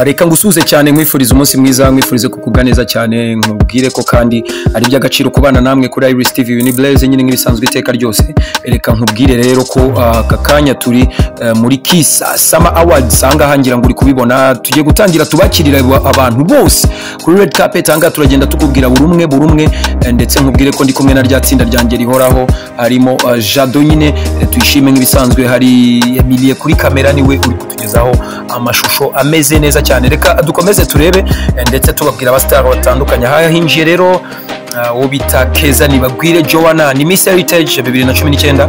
Reka ngusuze cyane nkwifuriza umunsi mwiza, nkwifurize kukugwa neza cyane, nkubwire ko kandi ari by'agaciro kubana namwe kuri Iris TV Uniblaze nyine nk'ibisanzwe iteka ryose. Reka nkubwire rero ko aka kanya turi muri Kiss Summer Awards, anga hangira ngo uri kubibona tugiye gutangira tubakirira abantu bose kuri red carpet. Anga turagenda tukubwira buri umwe ndetse nkubwire ko ndi kumwe na rya tsinda ryanjye rihoraho, harimo Jado nyine tuyishime nk'ibisanzwe, hari Emilie kuri kamera niwe uri kutugezaho amashusho ameze neza cyane. Reka dukomeze turebe ndetse tubabwira abastar batandukanye. Aha hinjiye rero uwo bita Keza Nibagwire Joanna, ni Miss Heritage 2019,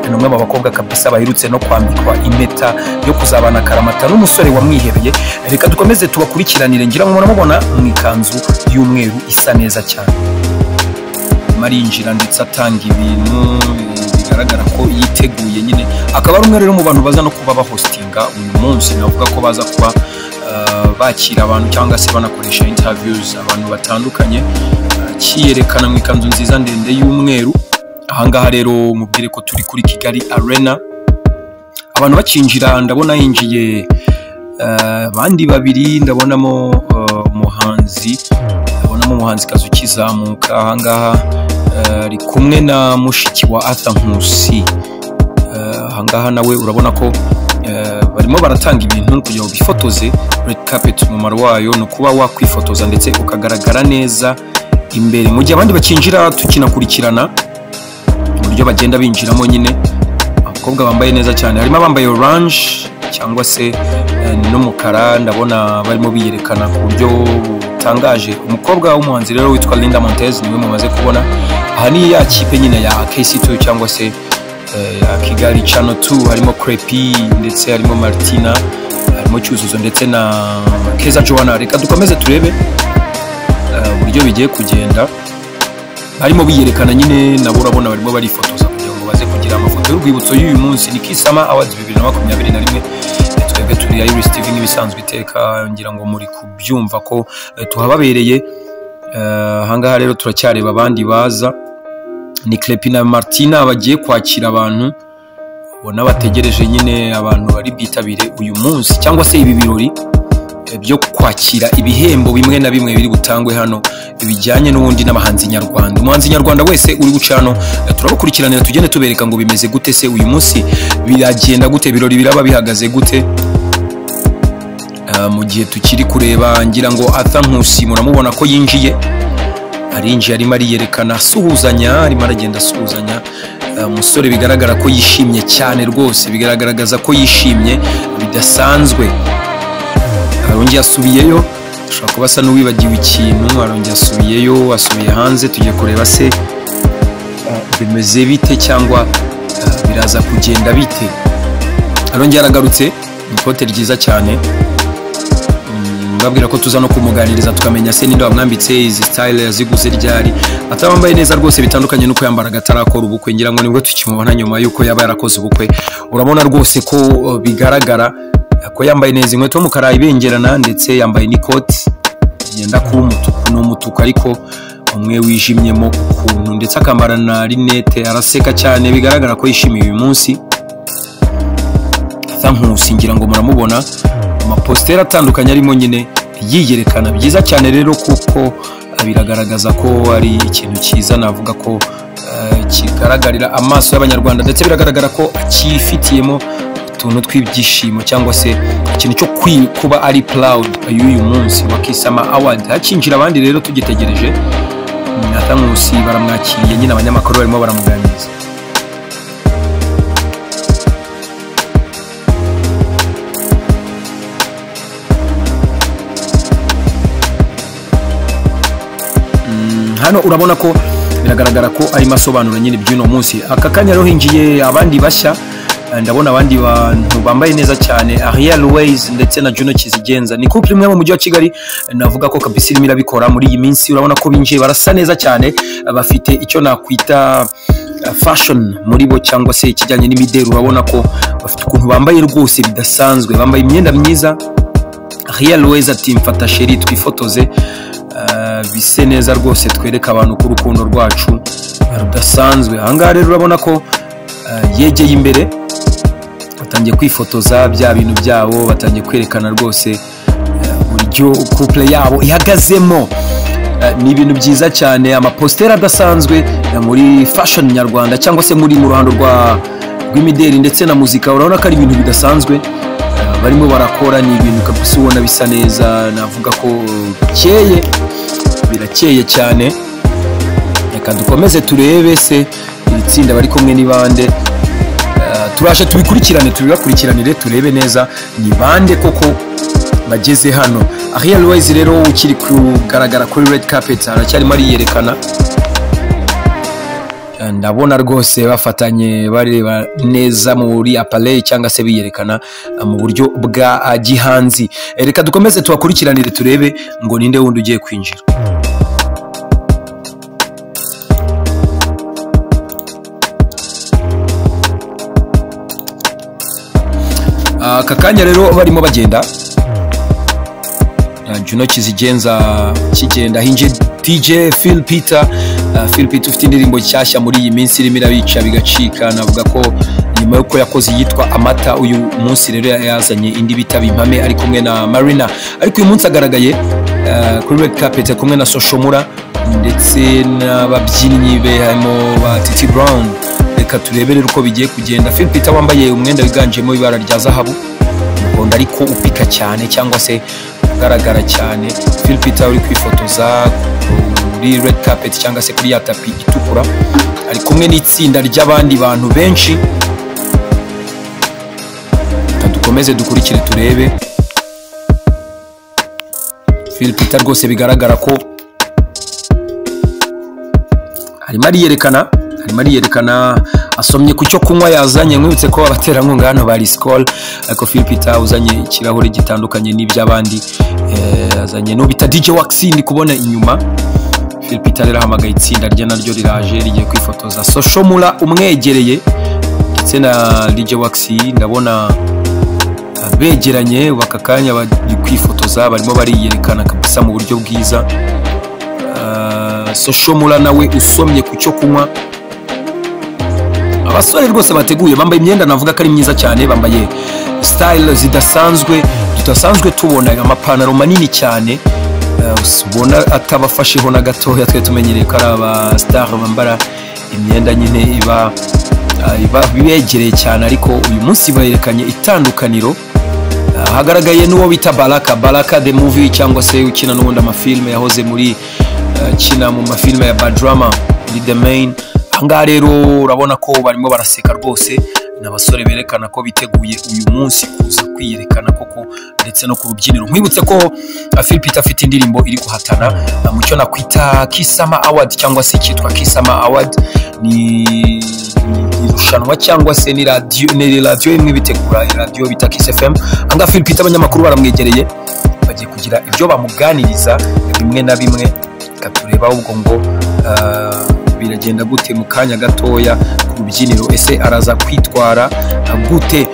ni umwe mu bakobwa kabisa bahirutse no kwambikwa impeta yo kuzabana karamata n'umusore wamwihebeye. Reka dukomeze tubakurikiranire, ngira ngo muramubona mu ikanzu y'umweru isa neza cyane, marinjira ndetse atanga ibintu bigaragara ko yiteguye nyine. Akaba ari umwe rero mu bantu baza no kuba bahostinga uyu munsi, navuga ko baza kuba bakira abantu cyangwa se banakoresha interviews abantu batandukanye, kiyerekana mu ikanzu nziza ndende y'umweru. Ahangaha rero mubwire ko turi kuri Kigali Arena, abantu bakinjira ndabona yinjiye bandi babiri, ndabonamo umuhanzi kazi ukizamuka. Ahangaha ari kumwe na mushiki wa Arthur Nkusi. Ahangaha nawe urabona ko barimo baratanga ibintu kugira ngo bifotoze. Red carpet umumaro wayo no kuba wakwifotoza ndetse ukagaragara neza imbere, mu gihe abandi bakinjira tukinakurikirana uburyo bagenda binjiramo nyine. Abakobwa bambaye neza cyane, harimo abambaye orange cyangwa se n'umukara, ndabona barimo biyerekana ku buryo butangaje. Umukobwa w'umuhanzi rero witwa Linda Montez niwe mumaze kubona. Aha ni ya kipe nyine ya KC2 cyangwa se Kigali Channel 2, harimo Creepy ndetse harimo Martina, harimo Cyuzuzo ndetse na Keza Joanna. Reka dukomeze turebe uburyo bigiye kugenda, harimo biyerekana nyine, nabo urabona barimo barifotoza kugira ngo baze kugira amafoto y'urwibutso y'uyu munsi. Ni Kiss Summer Awards 2021, twebwe turi Iris TV nk'ibisanzwe iteka, ngira ngo muri kubyumva ko tuhababereye. Ahangaha rero turacyareba abandi baza, ni Creepy na Martina bagiye kwakira abantu, ubona bategereje nyine abantu bari bwitabire uyu munsi cyangwa se ibi birori byo kwakira ibihembo bimwe na bimwe biri butangwe hano bijyanye n'ubundi n'abahanzi nyarwanda. Umuhanzi nyarwanda wese uri gucano turabakurikiranira, tugende tubereka ngo bimeze gute se uyu munsi, biragenda gute, birori biraba bihagaze gute. Mu gihe tukiri kureba, ngira ngo Arthur Nkusi muramubona ko yinjiye, arinjiye arimo ariyerekana asuhuzanya, arimo aragenda asuhuzanya. Umusore bigaragara ko yishimye cyane rwose, bigaragaza ko yishimye bidasanzwe. Arongeye asubiyeyo, ashobora kuba asa n'uwibagiwe ikintu, arongeye asubiyeyo, asubiye hanze. Tugiye kureba se bimeze bite cyangwa biraza kugenda bite. Arongeye aragarutse, ikote ryiza cyane, mbabwira ko tuza no kumuganiriza tukamenya se ninde wamwambitse izi style yaziguze ryari. Atabambaye neza rwose, bitandukanye nuko yambaraga atarakora ubukwe, ngira ngo nibwo tukimubona nyuma yuko yaba yarakoze ubukwe. Urabona rwose ko bigaragara ko yambaye neza, inkweto y'umukara ibengerana ndetse yambaye n'ikoti yenda kuba umutuku, n'umutuku ariko umwe wijimyemo ukuntu, ndetse akambara na rinete. Araseka cyane, bigaragara ko yishimiye uyu munsi. Nkusi ngira ngo muramubona amaposteri atandukanye arimo nyine yiyerekana, byiza cyane rero kuko biragaragaza ko ari ikintu cyiza, navuga ko kigaragarira amaso y'abanyarwanda, ndetse biragaragara ko akifitiyemo utuntu tw'ibyishimo cyangwa se ikintu cyo kuba ari proud y'uyu munsi wa Kiss Summer Awards. Hakinjira abandi rero tugitegereje. Arthur Nkusi baramwakiriye nyine, abanyamakuru barimo baramuganiriza. Hano urabona ko biragaragara ko ari masobanuro nyine by'uno munsi. Aka kanya rero hinjiye abandi bashya, ndabona abandi bantu bambaye neza cyane, Ariel Ways ndetse na Juno Kizigenza. Ni couple imwe mu mujyi wa Kigali, navuga ko kabisa irimo irabikora muri iyi minsi. Urabona ko binjiye barasa neza cyane, bafite icyo nakwita fashion muri bo cyangwa se ikijyanye n'imideri. Urabona ko bafite ukuntu bambaye rwose bidasanzwe, bambaye imyenda myiza. Ariel Ways ati mfata sheri twifotoze bise neza rwose, twereka abantu ko urukundo rwacu rudasanzwe. Ahangaha rero urabona ko yegeye imbere, batangiye kwifotoza bya bintu byabo, batangiye kwerekana rwose uburyo couple yabo ihagazemo ni ibintu byiza cyane, amaposteri adasanzwe muri fashion nyarwanda cyangwa se muri mu ruhando rw'imideli ndetse na muzika. Urabona ko ari ibintu bidasanzwe barimo barakora, ni ibintu kabisa ubona bisa neza, navuga ko birakeye cyane. Reka dukomeze turebe se iri tsinda bari kumwe ni bande. Turashe tubikurikiranire turebe neza ni bande koko bageze hano. Ariel Wise rero ukiri kugaragara kuri red carpet aracyarimo ariyerekana, ndabona rwose bafatanye bareba neza muri appareil cyangwa se biyerekana mu buryo bwa gihanzi. Reka dukomeze tubakurikiranire turebe ngo ninde wundi ugiye kwinjira. Aka kanya rero barimo bagenda, Juno kigenda hinje DJ Phil Peter ufite indirimbo nshyashya muri iyi minsi irimo irabica bigacika. Navuga ko nyuma yuko yakoze yitwa Amata, uyu munsi rero yazanye indi bita Bimpame ari kumwe na Marina, ariko uyu munsi agaragaye kuri red carpet kumwe na Soshomura ndetse n'ababyinnyi be harimo ba Titi Brown. Reka turebere uko bigiye kugenda. Phil Peter wambaye umwenda wiganjemo ibara rya zahabu umuhondo ariko upika cyane cyangwa se ugaragara cyane. Phil Peter uri kwifotoza kuri red carpet cyangwa se kuri ya tapi itukura, ari kumwe n'itsinda ry'abandi bantu benshi. Dukomeze dukurikire turebe. Phil Peter rwose bigaragara ko arimo ariyerekana asomye ku cyo kunywa yazanye. Mwibutse ko abaterankunga hano bari Skol, ariko Phil Peter uzanye ikirahure gitandukanye n'iby'abandi, azanye no bita DJ Waxi ndi kubona inyuma. Phil Peter rero hamagaye itsinda rye naryo riraje rigiye kwifotoza. Soshomura umwegereye ndetse na DJ Waxi ndabona begeranye, bakakanya bari kwifotoza barimo bariyerekana kabisa mu buryo bwiza. Soshomura nawe usomye ku cyo kunywa. Abasore rwose bateguye, bambaye imyenda navuga ko ari myiza cyane, bambaye style tudasanzwe tubona, amapantaro manini cyane ubona atabafasheho na gatoya. Twe tumenyereye ko ari aba star bambara imyenda nyine iba bibegereye cyane, ariko uyu munsi bayerekanye itandukaniro. Hagaragaye n'uwo bita Baraka the movie cyangwa se ukina n'ubundi amafilme yahoze muri kina mu mafilme ya bad drama muri The Main. Ahangaha rero urabona ko barimo baraseka rwose, n'abasore berekana ko biteguye uyu munsi kuza kwiyerekana koko ndetse no ku rubyiniro. Nkwibutse ko Phil Peter afite indirimbo iri guhatana mu cyo nakwita Kisama Award cyangwa se cyitwa Kisama Award. Ni irushanwa cyangwa se ni radio imwe bitegura, radio bita Kiss FM. Ahangaha Phil Peter abanyamakuru baramwegereye bagiye kugira ibyo bamuganiriza bimwe na bimwe. Katureba ubwo ngo biragenda gute mu kanya gatoya ku rubyiniro, ese araza kwitwara gute.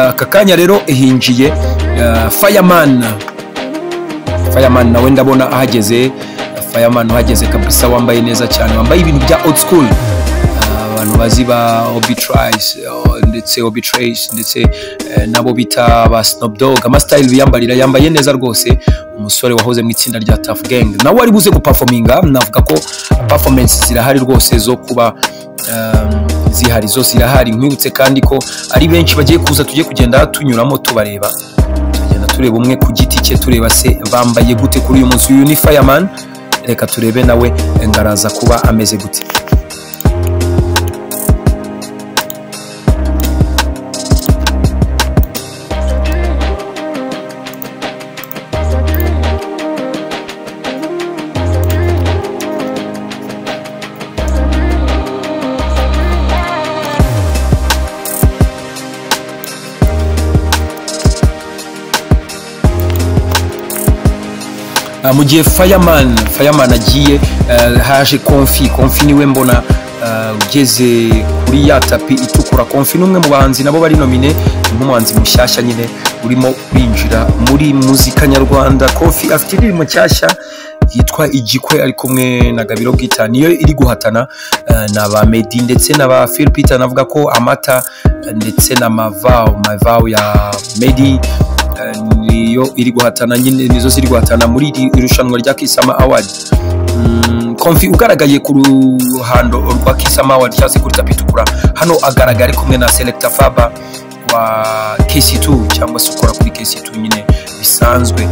Aka kanya rero hinjiye Fireman nawe ndabona ahageze. Fireman uhageze kabisa, wambaye neza cyane, wambaye ibintu bya old school, abantu bazi ba Obitrace ndetse nabo bita ba Snoop Dogg. Amastyle biyambarira, yambaye neza rwose, umusore wahoze mu itsinda rya Tough Gang. Nawe ari buze guperforminga, navuga ko performance zirahari rwose zo kuba zihari, zo zirahari. Nkwibutse kandi ko ari benshi bagiye kuza, tugiye kugenda tunyuramo tubareba, tugenda tureba umwe ku giti cye, tureba se bambaye gute kuri uyu munsi. Uyu ni Fireman, reka turebe nawe ngaraza kuba ameze gute. Mu gihe Fireman agiye, haje Konfi niwe mbona ugeze kuri ya tapi itukura. Konfi n'umwe mu bahanzi nabo bari nomine nk'umuhanzi mushyashya nyine urimo kwinjira muri muzika nyarwanda. Konfi afite indirimbo nshyashya yitwa Igikwe ari kumwe na Gabiro Guitar, niyo iri guhatana na ba Medi ndetse na ba Phil Peter. Navuga ko Amata ndetse na Mavao ya Medi niyo iri guhatana nyine, nizo ziri guhatana muri irushanwa rya Kisama Award. Konfi ugaragaye ku ruhando rwa Kisama Award cyase kuri tapi itukura, hano agaragara kumwe na Selector Faba wa KC2 cyangwa se ukora kuri KC2 nyine bisanzwe.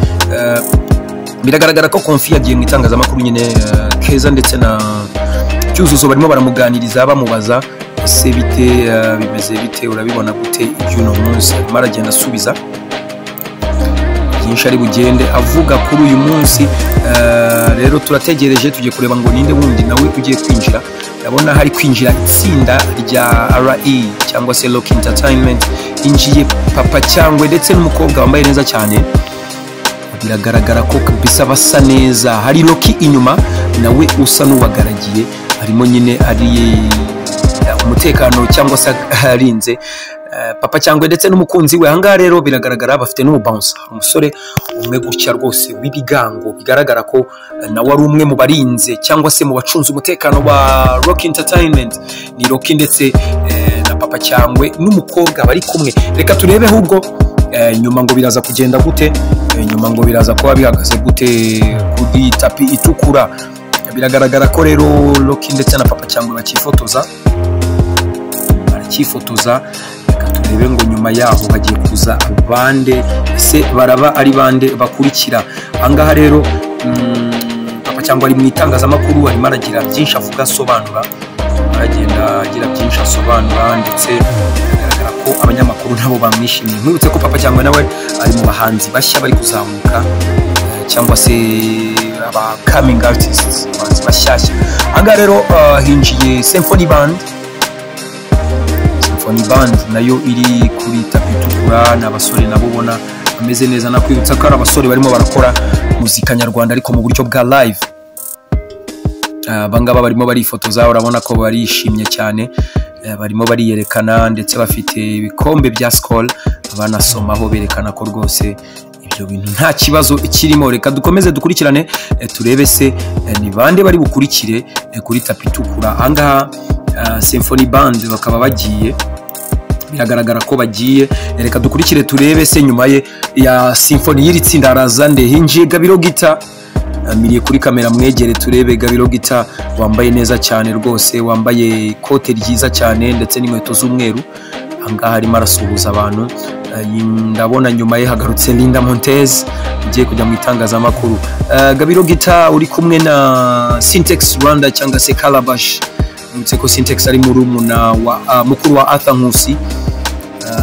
Biragaragara ko Konfi yagiye mu itangazamakuru nyine, Keza ndetse na Cyuzuzo barimo baramuganiriza bamubaza ese bite, bimeze bite, urabibona gute iby'uno munsi. Maragenda asubiza byinshi ari bugende avuga kuri uyu munsi. Rero turategereje tugiye kureba ngo ninde wundi nawe ugiye kwinjira. Ndabona hari kwinjira itsinda rya RE cyangwa se Rock Entertainment, injiye Papa Cyangwe ndetse n'umukobwa wambaye neza cyane. Biragaragara ko kabisa basa neza. Hari Rocky inyuma nawe usa n'ubagaragiye, harimo nyine ari umutekano cyangwa se harinze Papa Cyangwe ndetse n'umukunzi we. Ahangaha rero biragaragara bafite n'umubouncer, umusore umwe gutya rwose w'ibigango, bigaragara ko nawe ari umwe mu barinze cyangwa se mu bacunze umutekano wa Rock Entertainment. Ni Rocky ndetse na Papa Cyangwe n'umukobwa bari kumwe. Reka turebe ahubwo nyuma ngo biraza kugenda gute, nyuma ngo biraza kuba bihagaze gute kuri tapi itukura. Biragaragara ko rero Rocky ndetse na Papa Cyangwe bakifotoza. Reka turebe ngo nyuma yaho hagiye kuza bande, ese baraba ari bande bakurikira. Ahangaha rero Papa Cyangwe ari mu itangazamakuru, arimo aragira byinshi avuga asobanura, aragenda agira byinshi asobanura ndetse biragaragara ko abanyamakuru nabo bamwishimiye. Mwibutse ko Papa Cyangwe nawe ari mu bahanzi bashya bari kuzamuka cyangwa se aba coming artists, abahanzi bashyashya. Ahangaha rero hinjiye Symphony Band nayo iri kuri tapi itukura, n'abasore nabo ubona bameze neza. Nakwibutsa ko ari abasore barimo barakora muzika nyarwanda ariko mu buryo bwa live. Bangaba barimo barifotoza, urabona ko barishimye cyane, barimo bariyerekana ndetse bafite ibikombe bya Skol banasomaho, berekana ko rwose ibyo bintu nta kibazo ikirimo. Reka dukomeze dukurikirane turebe se ni bande bari bukurikire kuri tapi itukura. Ahangaha Symphony Band bakaba bagiye, biragaragara ko bagiye. Reka dukurikire turebe se nyuma ya Symphony y'iri tsinda araza nde. Hinjiye Gabiro Guitar, miriye kuri kamera mwegere turebe Gabiro Guitar wambaye neza cyane rwose, wambaye ikote ryiza cyane ndetse n'inkweto z'umweru. Ahangaha arimo arasuhuza abantu. Ndabona nyuma ye hagarutse Linda Montez ugiye kujya mu itangazamakuru. Gabiro Guitar uri kumwe na Syntex Rwanda cyangwa se Calabash. Mwibutse ko Syntex ari murumuna wa mukuru wa Arthur Nkusi.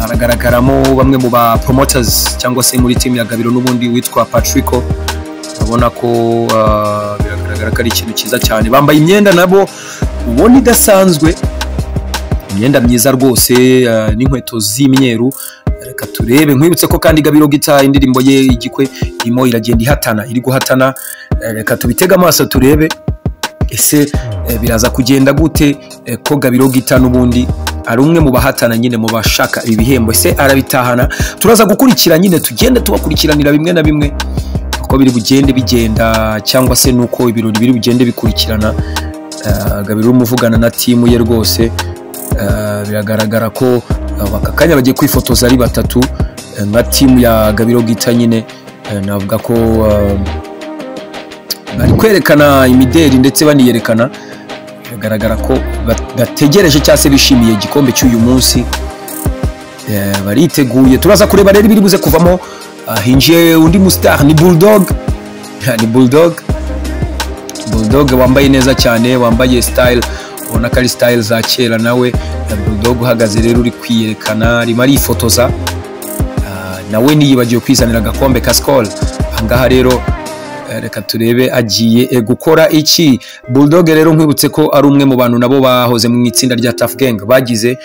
Haragaragaramo bamwe mu ba promoters cyangwa se muri team ya Gabiro n'ubundi witwa Patrico. Urabona ko biragaragara ko ari ikintu cyiza cyane. Bambaye imyenda nabo ubona idasanzwe, imyenda myiza rwose n'inkweto z'imyeru. Reka turebe. Nkwibutse ko kandi Gabiro Guitar indirimbo ye igikwe irimo iragenda ihatana, iri guhatana. Reka tubitega amaso turebe ese biraza kugenda gute, ko Gabiro Guitar n'ubundi ari umwe mu bahatana nyine mu bashaka ibihembo. Ese arabitahana? Turaza gukurikira nyine, tugende tubakurikiranira bimwe na bimwe uko biri bugende bigenda, cyangwa se nuko ibirori biri bugende bikurikirana. Gabiro umuvugana na timu ye rwose. Biragaragara ko bakakanya bagiye kwifotoza ari batatu nka timu ya Gabiro Guitar nyine. Navuga ko bari kwerekana imideri ndetse baniyerekana. Biragaragara ko bategereje cyase bishimiye igikombe cy'uyu munsi, bariteguye. Turaza kureba rero biri buze kuvamo. Hinjiye undi mustar, ni Bulldog. Bulldog wambaye neza cyane, wambaye style, ubona ko ari style za kera. Nawe Bulldog uhagaze rero uri kwiyerekana, arimo arifotoza. Nawe niyibagiwe kwizanira agakombe ka Skol. Ahangaha rero reka turebe agiye gukora iki. Bulldog rero nkwibutse ko ari umwe mu bantu nabo bahoze mu itsinda rya Tough Gang, bagize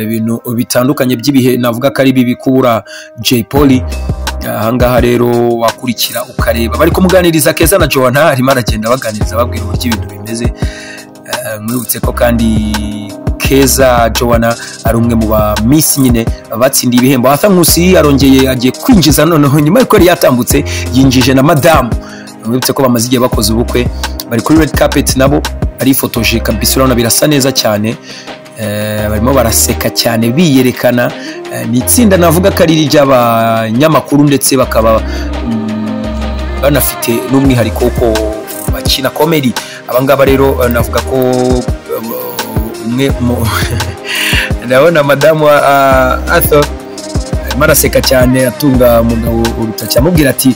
ibintu bitandukanye by'ibihe, navuga ko ari bibi kubura Jay Polly. Ahangaha rero wakurikira ukareba bari kumuganiriza Keza na Joanna, arimo aragenda baganiriza babwira uburyo ibintu bimeze. Mwibutse ko kandi Keza Joanna ari umwe mu ba Miss nyine batsindiye ibihembo. Arthur Nkusi arongeye agiye kwinjiza noneho nyuma y'uko yari yatambutse, yinjije na Madame. Mwibutse ko bamaze igihe bakoze ubukwe, bari kuri red carpet nabo arifotoje kabisa, urabona birasa neza cyane. barimo baraseka cyane biyerekana. Ni itsinda navuga ko ari ry'abanyamakuru ndetse bakaba banafite n'umwihariko ko bakina comedy. Abangaba rero navuga ko umwe ndabona madamu wa Arthur maraseka cyane atunga umugabo urutoki amubwira ati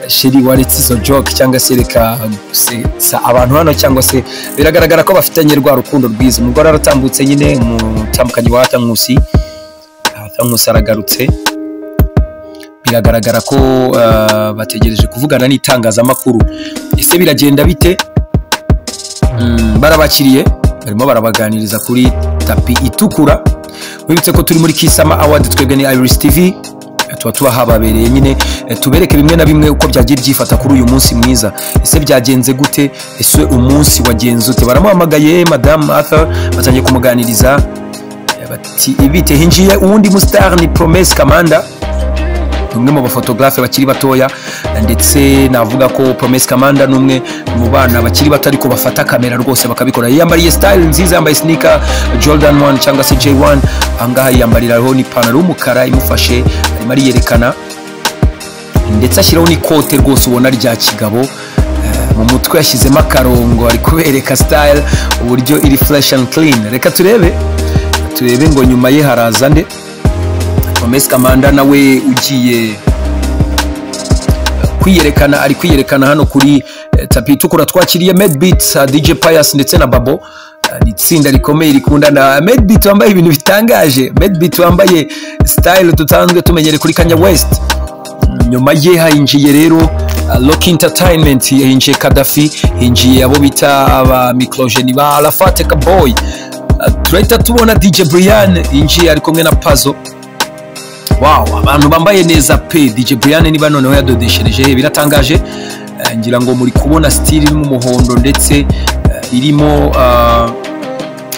sheri waretse izo joke cyangwa se reka gusetsa abantu hano, cyangwa se biragaragara ko bafitanye rwa rukundo rwiza. Umugore aratambutse nyine umutambukanyi wa Arthur Nkusi aragarutse, biragaragara ko bategereje kuvugana n'itangazamakuru. Ese biragenda bite? Barabakiriye, barimo barabaganiriza kuri tapi itukura. Wibutse ko turi muri Kisama Award, twebwe ni Iris TV, tuba hababereye nyine tubereke bimwe na bimwe uko byagiye byifata kuri uyu munsi mwiza. Ese byagenze gute? Ese umunsi wagenze ute? Baramuhamagaye Madame Arthur batangiye kumuganiriza bati ibite hinjiye uwundi mustar ni Promesse Kamanda, umwe mu bafotographe bakiri batoya, ndetse navuga ko Promesse Kamanda numwe mu bana bakiri bato ariko bafata kamera rwose bakabikora. Yambariye style nziza, yambaye sneaker Jordan 1 cyangwa se J1, angaha yambariraho ni pantaro y'umukara imufashe, arimo ariyerekana ndetse ashyiraho ni kote rwose ubona rya kigabo. Mu mutwe yashyizemo akarongo, ari kubereka style uburyo iri fresh and clean. Reka turebe ngo nyuma ye haraza nde. Promesse Kamanda nawe ugiye kwiyerekana, ari kwiyerekana hano kuri tapi itukura. Twakiriye Medbeat, DJ Pius ndetse na Babo. Ni itsinda rikomeye rikundana. Medbeat wambaye ibintu bitangaje, Medbeat wambaye style tutanzwe tumenyere kuri Kanye West. Nyuma ye hinjiye rero Lock Entertainment, hinjiye Kadafi, hinjiye abo bita aba Microgeni ba Alafate Kaboy. Turahita tubona DJ Brian hinjiye ari kumwe na Pazo. Wow, abantu bambaye neza pe. DJ Brian niba noneho yadodeshereje, biratangaje. Ngira ngo muri kubona style irimo umuhondo ndetse irimo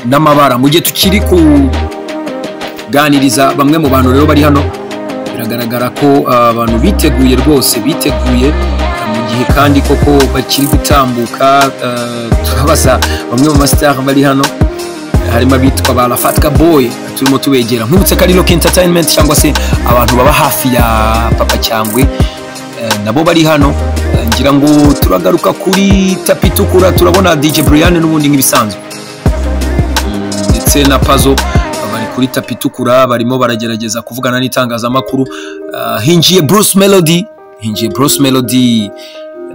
n'amabara. Mu gihe tukiri kuganiriza bamwe mu bantu rero bari hano, biragaragara ko abantu biteguye rwose, biteguye mu gihe kandi koko bakiri gutambuka. Turabaza bamwe mu mastar bari hano, harimo abitwa ba Lafatka Boy, turimo tubegera. Nkubutse ko ari Lock Entertainment cyangwa se abantu baba hafi ya Papa Cyangwe, nabo bari hano. Ngira ngo turagaruka kuri tapi itukura, turabona DJ Brian n'ubundi nk'ibisanzwe ndetse na Pazo bari kuri tapi itukura, barimo baragerageza kuvugana n'itangazamakuru. Hinjiye Bruce Melody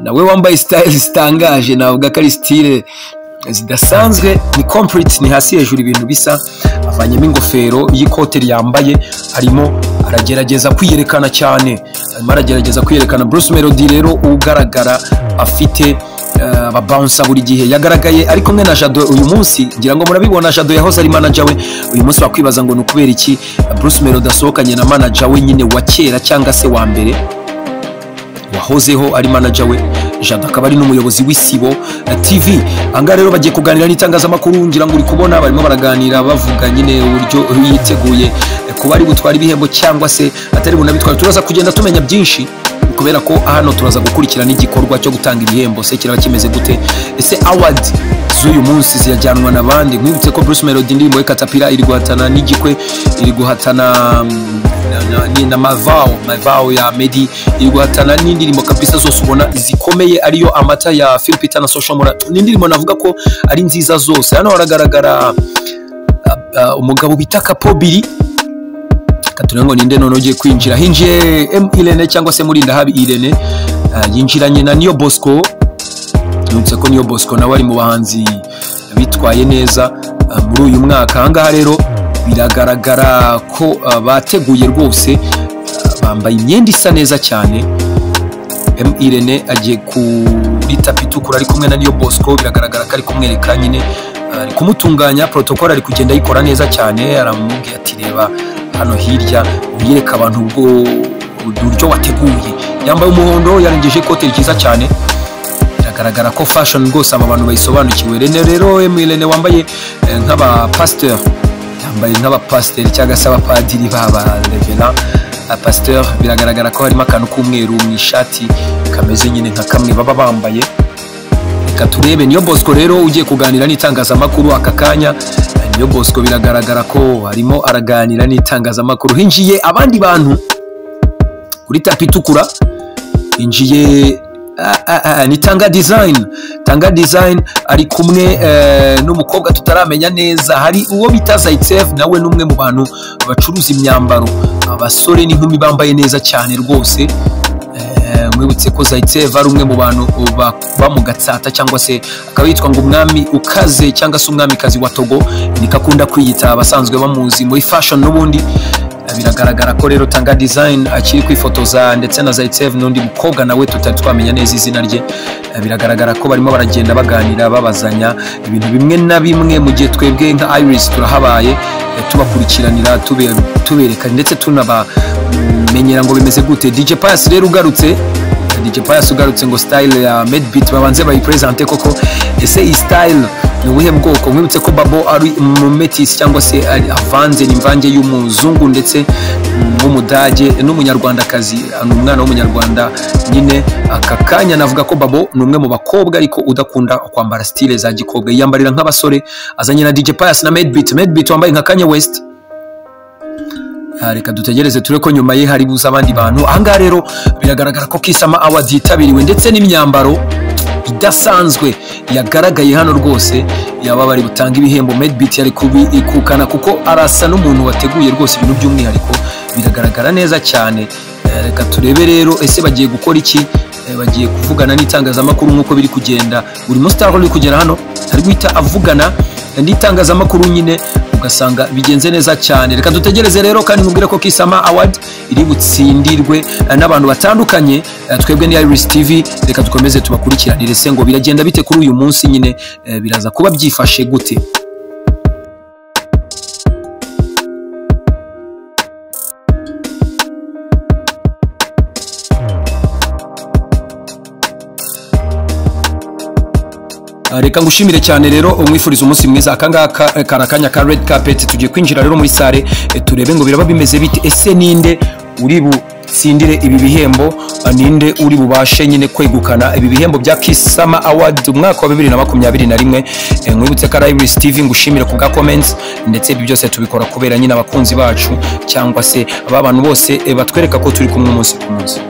nawe wambaye style zitangaje, navuga ko ari style zidasanzwe, ni complete, ni hasi hejuru ibintu bisa. Avanyemo ingofero y'ikote yambaye, arimo aragerageza kwiyerekana cyane, Bruce Melody rero ugaragara afite ababouncer buri gihe. Yagaragaye ari kumwe na Jado uyu munsi, ngira ngo murabibona. Jado yahoze ari manager we, uyu munsi bakwibaza ngo nukubera iki Bruce Melody asohokanye na manager we nyine wa kera cyangwa se wa mbere wahozeho ari manager we. Jado akaba ari n'umuyobozi w'Isibo TV. Anga rero bagiye kuganira n'itangazamakuru, ngira ngo uri kubona barimo baraganira bavuga nyine uburyo yiteguye kuba ari gutwara ibihembo cyangwa se atari bunabitwara. Turaza kugenda tumenya byinshi kubera ko hano turaza gukurikirana igikorwa cyo gutanga ibihembo. Se kiraba kimeze gute? Ese award z'uyu munsi ziyajyanwa n'abandi? Nkubutse ko Bruce Melody indirimbo ye Katapira iri guhatana n'Igikwe, iri guhatana na Mavao ya Medi, iri guhatana n'indirimbo kabisa zose ubona zikomeye, ariyo Amata ya Phil Peter na Social Mura. Ni indirimbo navuga ko ari nziza zose. Hano haragaragara umugabo bita Kapobiri, katurengo ninde none ugiye kwinjira. Hinjiye Irene cyangwa se Murinda Habi Irene, yinjiranye na Nio Bosco. Nutse ko Nio Bosco nawe ari mu bahanzi bitwaye neza muri uyu mwaka. Ahangaha rero biragaragara ko bateguye rwose, bambaye imyenda isa neza cyane. Irene agiye kuri tapi itukura ari kumwe na Nio Bosco, biragaragara ko ari kumwereka nyine, ari kumutunganya protocol, ari kugenda yikora neza cyane. Aramubwiye ati reba hano hirya uyereka abantu ubwo uburyo wateguye. Yambaye umuhondo, yarengeje ikote ryiza cyane, biragaragara ko fashion rwose aba bantu bayisobanukiwe. Rero Irene wambaye nk'aba pasteur, yambaye nk'aba pasteur cyangwa se abapadiri baba reverend pasteur. Biragaragara ko harimo akantu k'umweru mu ishati kameze nyine nka kamwe baba bambaye. reka turebe. Niyo Bosco rero ugiye kuganira n'itangazamakuru aka kanya. Niyo Bosco biragaragara ko harimo araganira n'itangazamakuru. Hinjiye abandi bantu kuri tapi itukura, hinjiye ni Tanga Design ari kumwe n'umukobwa tutaramenya neza. Hari uwo bita Zaitsev, nawe n'umwe mu bantu bacuruza imyambaro, abasore n'inkumi bambaye neza cyane rwose. Mwibutse ko Zaitsev ari umwe mu bantu ba mu Gatsata, cyangwa se akaba yitwa ngo umwami ukaze cyangwa se umwamikazi wa Togo, nikakunda kwiyita abasanzwe bamuzi muri fashion n'ubundi. Biragaragara ko rero Tanga Design akiri kwifotoza ndetse na Zaitsev n'undi mukobwa nawe tutari twamenya neza izina rye. Biragaragara ko barimo baragenda baganira babazanya ibintu bimwe na bimwe, mu gihe twebwe nka Iris turahabaye tubakurikiranira tubereka ndetse tunabamenyera ngo bimeze gute. DJ Pius rero ugarutse, ngo style ya Medbeat babanze bayipresente koko. Ese iyi style ni ubuhe bwoko? Mwibutse ko Babo ari umumetis cyangwa se avanze, ni imvange y'umuzungu ndetse n'umudage n'umunyarwandakazi, umwana w'umunyarwanda nyine. Aka kanya navuga ko Babo ni umwe mu bakobwa ariko udakunda kwambara style za gikobwa, yiyambarira nk'abasore. Azanye na DJ Pius na Medbeat wambaye nka Kanye West. Reka dutegereze ture ko nyuma ye hari buza abandi bantu. Ahangaha rero biragaragara ko Kisama Award yitabiriwe ndetse n'imyambaro idasanzwe yagaragaye hano rwose. Yaba bari butanga ibihembo, Medbeat yari kubikukana kuko arasa n'umuntu wateguye rwose ibintu by'umwihariko, biragaragara neza cyane. Reka turebe rero ese bagiye gukora iki. Bagiye kuvugana n'itangazamakuru nk'uko biri kugenda. Buri mustar uri kugera hano ari guhita avugana n'itangazamakuru nyine, ugasanga bigenze neza cyane. Reka dutegereze rero, kandi nkubwire ko Kisama Award iri butsindirwe n'abantu batandukanye. Twebwe ni Iris TV, reka dukomeze tubakurikiranire se ngo biragenda bite kuri uyu munsi nyine, biraza kuba byifashe gute. Reka ngushimire cyane rero, umwifuriza umunsi mwiza. Akangaka karakanya ka red carpet, tugiye kwinjira rero muri sare turebe ngo biraba bimeze bite. Ese ninde uri butsindire ibi bihembo, ninde uri bubashe nyine kwegukana ibi bihembo bya Kisama Award umwaka wa 2021. Mwibutse ko Iris TV, ngushimire ku bwa comments, ndetse ibi byose tubikora kubera nyine abakunzi bacu cyangwa se aba bantu bose batwereka ko turi kumwe umunsi ku munsi.